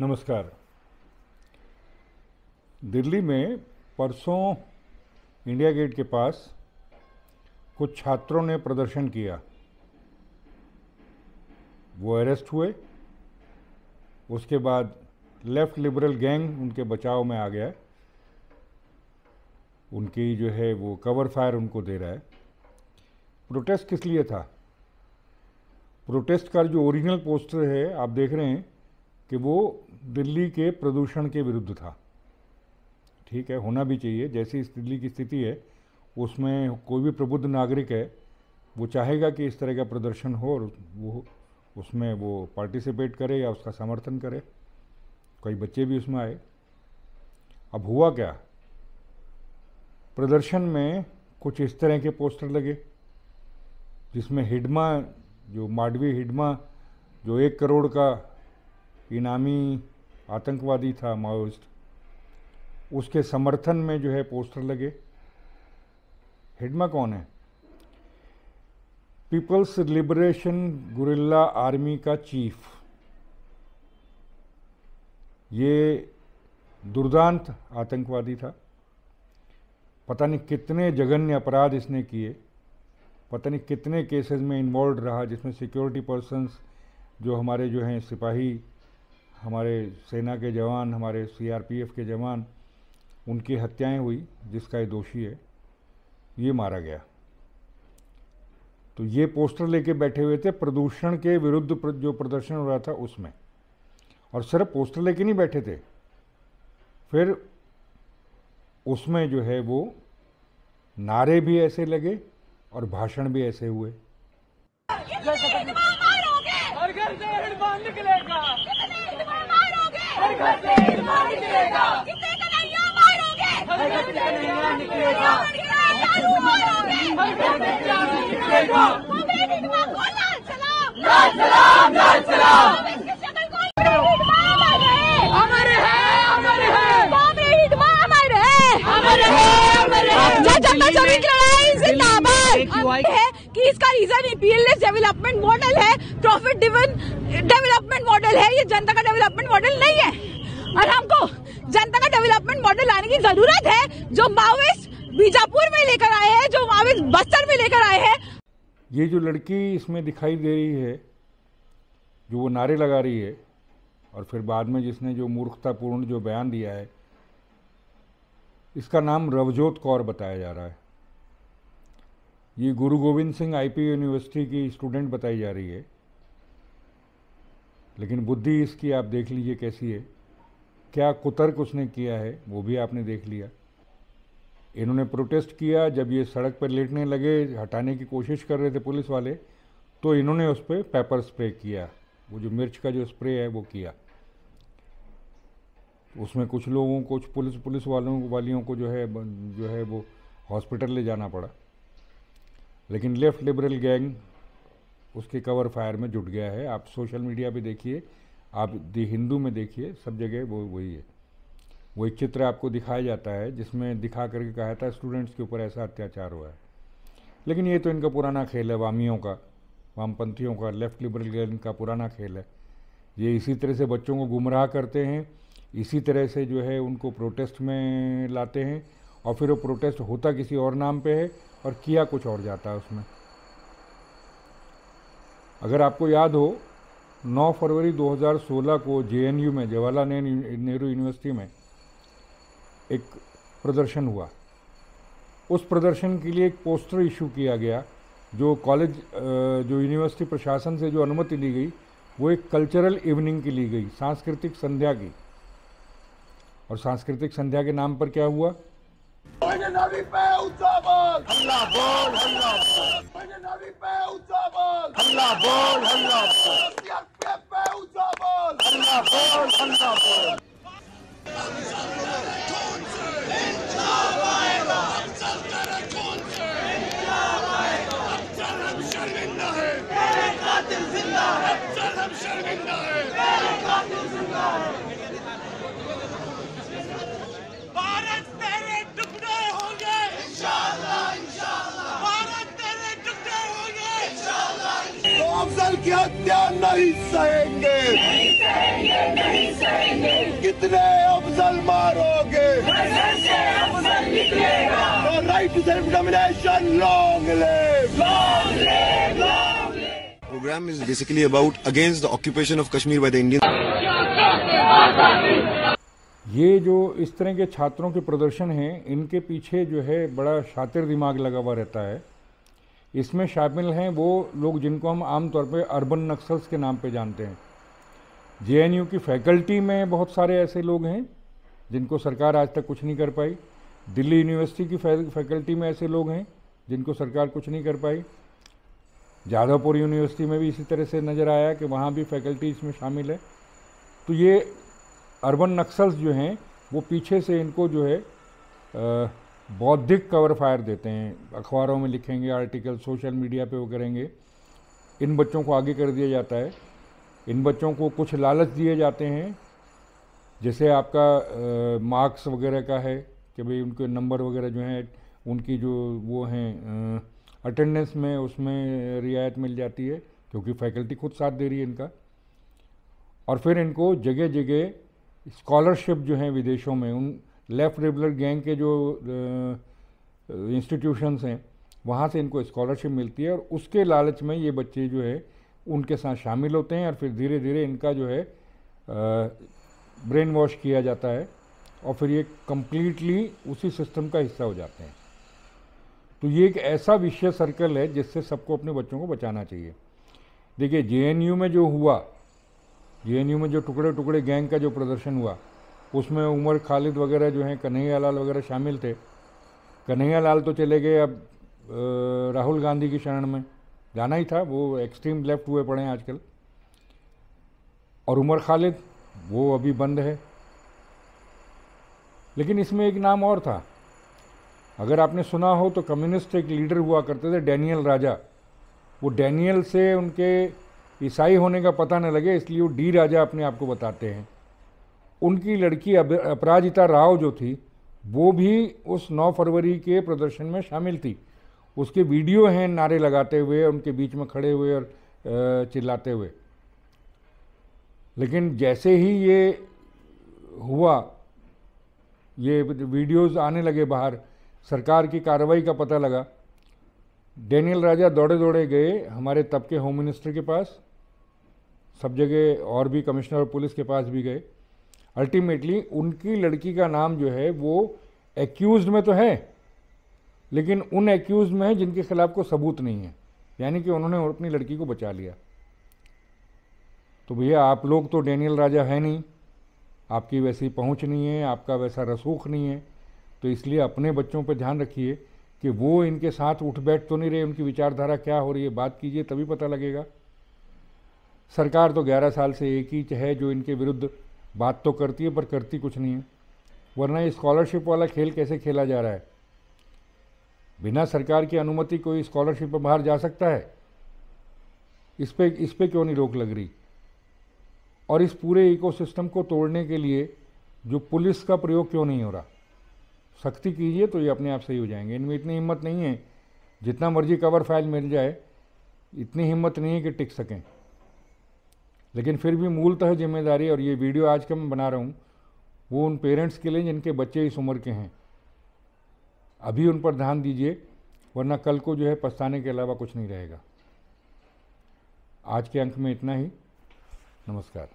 नमस्कार। दिल्ली में परसों इंडिया गेट के पास कुछ छात्रों ने प्रदर्शन किया। वो अरेस्ट हुए। उसके बाद लेफ्ट लिबरल गैंग उनके बचाव में आ गया। उनकी जो है वो कवर फायर उनको दे रहा है। प्रोटेस्ट किस लिए था? प्रोटेस्ट का जो ओरिजिनल पोस्टर है आप देख रहे हैं कि वो दिल्ली के प्रदूषण के विरुद्ध था। ठीक है, होना भी चाहिए। जैसी इस दिल्ली की स्थिति है उसमें कोई भी प्रबुद्ध नागरिक है वो चाहेगा कि इस तरह का प्रदर्शन हो और वो उसमें वो पार्टिसिपेट करे या उसका समर्थन करे। कई बच्चे भी उसमें आए। अब हुआ क्या, प्रदर्शन में कुछ इस तरह के पोस्टर लगे जिसमें हिडमा, जो माडवी हिडमा, जो 1 करोड़ का इनामी आतंकवादी था, माओइस्ट, उसके समर्थन में जो है पोस्टर लगे। हिडमा कौन है? पीपल्स लिबरेशन गुरिल्ला आर्मी का चीफ। ये दुर्दांत आतंकवादी था। पता नहीं कितने जघन्य अपराध इसने किए, पता नहीं कितने केसेस में इन्वॉल्व रहा जिसमें सिक्योरिटी पर्सन्स जो हमारे जो हैं सिपाही, हमारे सेना के जवान, हमारे सीआरपीएफ के जवान, उनकी हत्याएं हुई। जिसका ये दोषी है ये मारा गया। तो ये पोस्टर लेके बैठे हुए थे प्रदूषण के विरुद्ध जो प्रदर्शन हो रहा था उसमें। और सिर्फ पोस्टर लेके नहीं बैठे थे, फिर उसमें जो है वो नारे भी ऐसे लगे और भाषण भी ऐसे हुए। हर घर से हिडमा निकलेगा, हर घर से हिडमा निकलेगा, कितने कन्हैया मारोगे, हर घर से कन्हैया निकलेगा, हर घर से जादू निकलेगा। हिडमा को लाल सलाम, लाल सलाम, लाल सलाम। इसकी शक्ल को अमर है, अमर है, बाबे हिडमा अमर है, अमर है, अमर है। जनता चौरी की लड़ाई जिंदाबाद है कि इसका रीजन पीएलएस डेवलपमेंट मॉडल है, प्रॉफिट ड्रिवन डेवलपमेंट मॉडल है। ये जनता का डेवलपमेंट मॉडल नहीं है और हमको जनता का डेवलपमेंट मॉडल लाने की जरूरत है जो माओइस्ट बीजापुर में लेकर आए हैं, जो माओइस्ट बस्तर में लेकर आए हैं। ये जो लड़की इसमें दिखाई दे रही है जो वो नारे लगा रही है और फिर बाद में जिसने जो मूर्खतापूर्ण जो बयान दिया है, इसका नाम रवजोत कौर बताया जा रहा है। ये गुरु गोविंद सिंह आईपी यूनिवर्सिटी की स्टूडेंट बताई जा रही है। लेकिन बुद्धि इसकी आप देख लीजिए कैसी है। क्या कुतर्क उसने किया है वो भी आपने देख लिया। इन्होंने प्रोटेस्ट किया, जब ये सड़क पर लेटने लगे, हटाने की कोशिश कर रहे थे पुलिस वाले, तो इन्होंने उस पर पेपर स्प्रे किया। वो जो मिर्च का जो स्प्रे है वो किया। उसमें कुछ लोगों को, कुछ पुलिस वालियों को जो है वो हॉस्पिटल ले जाना पड़ा। लेकिन लेफ्ट लिबरल गैंग उसके कवर फायर में जुट गया है। आप सोशल मीडिया पे देखिए, आप दी हिंदू में देखिए, सब जगह वो वही है। वो एक चित्र आपको दिखाया जाता है जिसमें दिखा करके कहा था स्टूडेंट्स के ऊपर ऐसा अत्याचार हुआ है। लेकिन ये तो इनका पुराना खेल है, वामियों का, वामपंथियों का, लेफ्ट लिबरल गैंग का पुराना खेल है। ये इसी तरह से बच्चों को गुमराह करते हैं, इसी तरह से जो है उनको प्रोटेस्ट में लाते हैं और फिर वो प्रोटेस्ट होता किसी और नाम पे है और किया कुछ और जाता है उसमें। अगर आपको याद हो, 9 फरवरी 2016 को जेएनयू में, जवाहरलाल नेहरू यूनिवर्सिटी में एक प्रदर्शन हुआ। उस प्रदर्शन के लिए एक पोस्टर इशू किया गया। जो कॉलेज, जो यूनिवर्सिटी प्रशासन से जो अनुमति ली गई वो एक कल्चरल इवनिंग की ली गई, सांस्कृतिक संध्या की। और सांस्कृतिक संध्या के नाम पर क्या हुआ? नवी पे ऊंचा बोल, हल्ला बोल, हल्ला बोल। नवी पे ऊंचा बोल, हल्ला बोल, हल्ला बोल। सीआरपीएफ पे ऊंचा बोल, हल्ला बोल, हल्ला बोल। शर्मिंदा है, तेरे कातिल जिंदा है, हम शर्मिंदा है, तेरे कातिल जिंदा है। भारत तेरे टुकड़े होंगे, इंशाअल्लाह, इंशाअल्लाह। भारत तेरे टुकड़े होंगे, इंशाअल्लाह। तो अफजल की हत्या नहीं सहेंगे, नहीं सहेंगे, नहीं सहेंगे। कितने अफजल मारोगे? The right to self-determination, long live! Long live! Long live! Program is basically about against the occupation of Kashmir by the Indians. ये जो इस तरह के छात्रों के प्रदर्शन हैं, इनके पीछे जो है बड़ा शातिर दिमाग लगा हुआ रहता है। इसमें शामिल हैं वो लोग जिनको हम आमतौर पे अर्बन नक्सल्स के नाम पे जानते हैं। जेएनयू की फैकल्टी में बहुत सारे ऐसे लोग हैं जिनको सरकार आज तक कुछ नहीं कर पाई। दिल्ली यूनिवर्सिटी की फैकल्टी में ऐसे लोग हैं जिनको सरकार कुछ नहीं कर पाई। जादवपुर यूनिवर्सिटी में भी इसी तरह से नज़र आया कि वहाँ भी फैकल्टी इसमें शामिल है। तो ये अर्बन नक्सल्स जो हैं वो पीछे से इनको जो है बौद्धिक कवर फायर देते हैं। अखबारों में लिखेंगे आर्टिकल, सोशल मीडिया पे वो करेंगे। इन बच्चों को आगे कर दिया जाता है। इन बच्चों को कुछ लालच दिए जाते हैं, जैसे आपका मार्क्स वगैरह का है कि भाई उनके नंबर वगैरह जो हैं, उनकी जो वो हैं अटेंडेंस में, उसमें रियायत मिल जाती है क्योंकि फैकल्टी खुद साथ दे रही है इनका। और फिर इनको जगह जगह स्कॉलरशिप जो हैं विदेशों में, उन लेफ्ट रेबलर गैंग के जो इंस्टीट्यूशंस हैं वहाँ से इनको स्कॉलरशिप मिलती है और उसके लालच में ये बच्चे जो है उनके साथ शामिल होते हैं और फिर धीरे धीरे इनका जो है ब्रेन वॉश किया जाता है और फिर ये कम्प्लीटली उसी सिस्टम का हिस्सा हो जाते हैं। तो ये एक ऐसा विशेष सर्कल है जिससे सबको अपने बच्चों को बचाना चाहिए। देखिए जेएनयू में जो हुआ, जेएनयू में जो टुकड़े टुकड़े गैंग का जो प्रदर्शन हुआ, उसमें उमर खालिद वगैरह जो हैं, कन्हैया लाल वगैरह शामिल थे। कन्हैया लाल तो चले गए अब राहुल गांधी की शरण में, जाना ही था, वो एक्सट्रीम लेफ्ट हुए पड़े हैं आजकल। और उमर खालिद वो अभी बंद है। लेकिन इसमें एक नाम और था, अगर आपने सुना हो तो कम्युनिस्ट एक लीडर हुआ करते थे डैनियल राजा। वो डैनियल से उनके ईसाई होने का पता न लगे इसलिए वो डी राजा अपने आप को बताते हैं। उनकी लड़की अपराजिता राव जो थी वो भी उस 9 फरवरी के प्रदर्शन में शामिल थी। उसके वीडियो हैं नारे लगाते हुए, उनके बीच में खड़े हुए और चिल्लाते हुए। लेकिन जैसे ही ये हुआ, ये वीडियोस आने लगे बाहर, सरकार की कार्रवाई का पता लगा, डैनियल राजा दौड़े दौड़े गए हमारे तब के होम मिनिस्टर के पास, सब जगह, और भी कमिश्नर पुलिस के पास भी गए। अल्टीमेटली उनकी लड़की का नाम जो है वो एक्यूज्ड में तो है, लेकिन उन एक्यूज्ड में है जिनके खिलाफ कोई सबूत नहीं है, यानी कि उन्होंने अपनी लड़की को बचा लिया। तो भैया आप लोग तो डैनियल राजा है नहीं, आपकी वैसी पहुंच नहीं है, आपका वैसा रसूख नहीं है, तो इसलिए अपने बच्चों पर ध्यान रखिए कि वो इनके साथ उठ बैठ तो नहीं रहे, उनकी विचारधारा क्या हो रही है, बात कीजिए तभी पता लगेगा। सरकार तो 11 साल से एक ही है जो इनके विरुद्ध बात तो करती है पर करती कुछ नहीं है। वरना ये स्कॉलरशिप वाला खेल कैसे खेला जा रहा है? बिना सरकार की अनुमति कोई स्कॉलरशिप पर बाहर जा सकता है? इस पे क्यों नहीं रोक लग रही? और इस पूरे इकोसिस्टम को तोड़ने के लिए जो पुलिस का प्रयोग क्यों नहीं हो रहा? सख्ती कीजिए तो ये अपने आप सही हो जाएंगे। इनमें इतनी हिम्मत नहीं है, जितना मर्जी कवर फाइल मिल जाए, इतनी हिम्मत नहीं है कि टिक सकें। लेकिन फिर भी मूलतः जिम्मेदारी, और ये वीडियो आज का मैं बना रहा हूँ, वो उन पेरेंट्स के लिए जिनके बच्चे इस उम्र के हैं। अभी उन पर ध्यान दीजिए, वरना कल को जो है पछताने के अलावा कुछ नहीं रहेगा। आज के अंक में इतना ही। नमस्कार।